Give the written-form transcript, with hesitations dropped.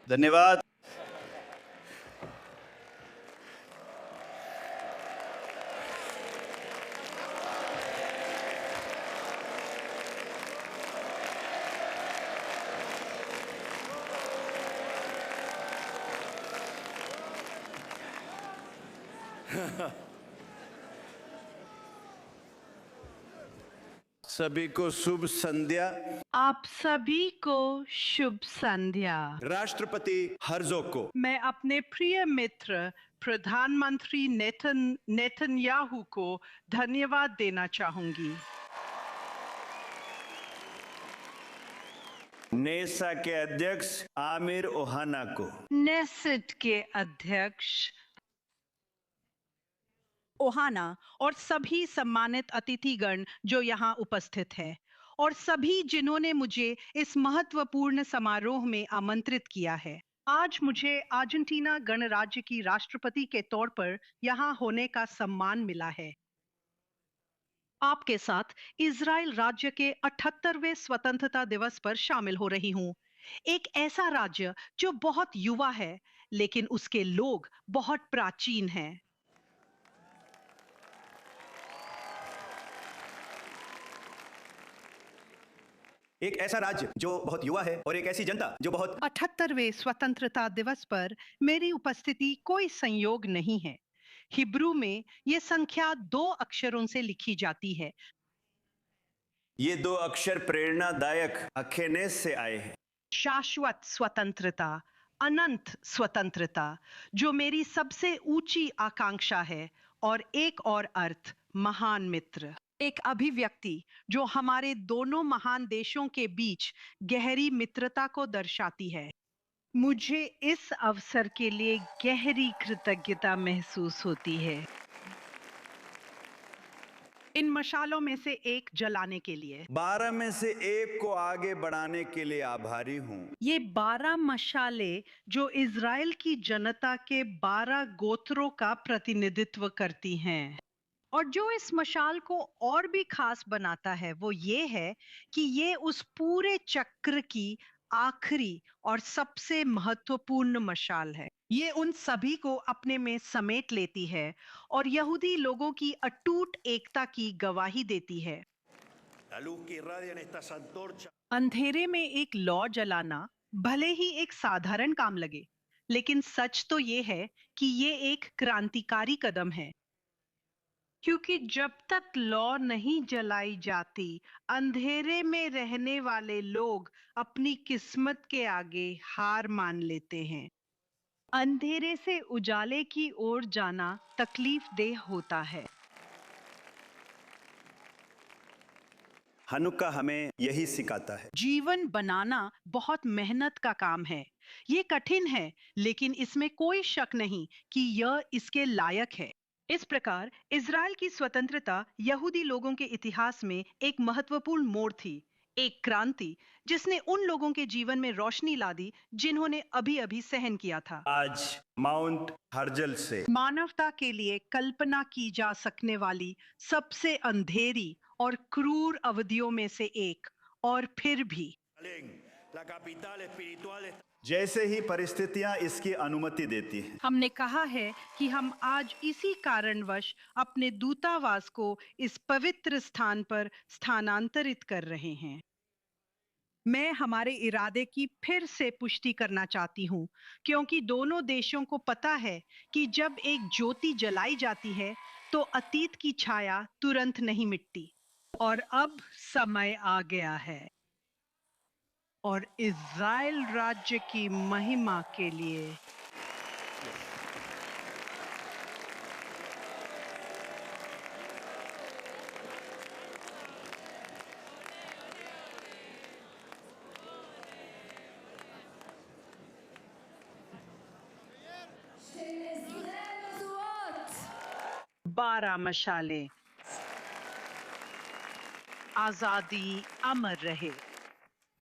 धन्यवाद। सभी को शुभ संध्या। आप सभी को शुभ संध्या। राष्ट्रपति हर्जोग को मैं अपने प्रिय मित्र प्रधानमंत्री नेतन्याहू को धन्यवाद देना चाहूंगी। नेसा के अध्यक्ष आमिर ओहाना को, नेसेट के अध्यक्ष ओहाना और सभी सम्मानित अतिथिगण जो यहाँ उपस्थित हैं, और सभी जिन्होंने मुझे इस महत्वपूर्ण समारोह में आमंत्रित किया है। आज मुझे अर्जेंटीना गणराज्य की राष्ट्रपति के तौर पर यहाँ होने का सम्मान मिला है। आपके साथ इजराइल राज्य के 78वें स्वतंत्रता दिवस पर शामिल हो रही हूँ। एक ऐसा राज्य जो बहुत युवा है, लेकिन उसके लोग बहुत प्राचीन हैं। एक ऐसा राज्य जो बहुत युवा है और एक ऐसी जनता जो बहुत 78वें स्वतंत्रता दिवस पर मेरी उपस्थिति कोई संयोग नहीं है। हिब्रू में यह संख्या 2 अक्षरों से लिखी जाती है। ये 2 अक्षर प्रेरणादायक अखेनेस से आए हैं। शाश्वत स्वतंत्रता, अनंत स्वतंत्रता, जो मेरी सबसे ऊंची आकांक्षा है, और एक और अर्थ, महान मित्र। एक अभिव्यक्ति जो हमारे दोनों महान देशों के बीच गहरी मित्रता को दर्शाती है। मुझे इस अवसर के लिए गहरी कृतज्ञता महसूस होती है। इन मशालों में से एक जलाने के लिए, 12 में से एक को आगे बढ़ाने के लिए आभारी हूँ। ये 12 मशाले जो इज़राइल की जनता के 12 गोत्रों का प्रतिनिधित्व करती हैं। और जो इस मशाल को और भी खास बनाता है वो ये है कि ये उस पूरे चक्र की आखिरी और सबसे महत्वपूर्ण मशाल है। ये उन सभी को अपने में समेट लेती है और यहूदी लोगों की अटूट एकता की गवाही देती है। अंधेरे में एक लौ जलाना भले ही एक साधारण काम लगे, लेकिन सच तो ये है कि ये एक क्रांतिकारी कदम है। क्योंकि जब तक लौ नहीं जलाई जाती, अंधेरे में रहने वाले लोग अपनी किस्मत के आगे हार मान लेते हैं। अंधेरे से उजाले की ओर जाना तकलीफदेह होता है। हनुक्का हमें यही सिखाता है। जीवन बनाना बहुत मेहनत का काम है। ये कठिन है, लेकिन इसमें कोई शक नहीं कि यह इसके लायक है। इस प्रकार इज़राइल की स्वतंत्रता यहूदी लोगों के इतिहास में एक महत्वपूर्ण मोड़ थी, एक क्रांति जिसने उन लोगों के जीवन में रोशनी ला दी जिन्होंने अभी-अभी सहन किया था। आज माउंट हर्जल से मानवता के लिए कल्पना की जा सकने वाली सबसे अंधेरी और क्रूर अवधियों में से एक, और फिर भी जैसे ही परिस्थितियां इसकी अनुमति देती हैं, हमने कहा है कि हम आज इसी कारणवश अपने दूतावास को इस पवित्र स्थान पर स्थानांतरित कर रहे हैं। मैं हमारे इरादे की फिर से पुष्टि करना चाहती हूँ, क्योंकि दोनों देशों को पता है कि जब एक ज्योति जलाई जाती है तो अतीत की छाया तुरंत नहीं मिटती। और अब समय आ गया है, और इज़राइल राज्य की महिमा के लिए बारह मशाले। आजादी अमर रहे।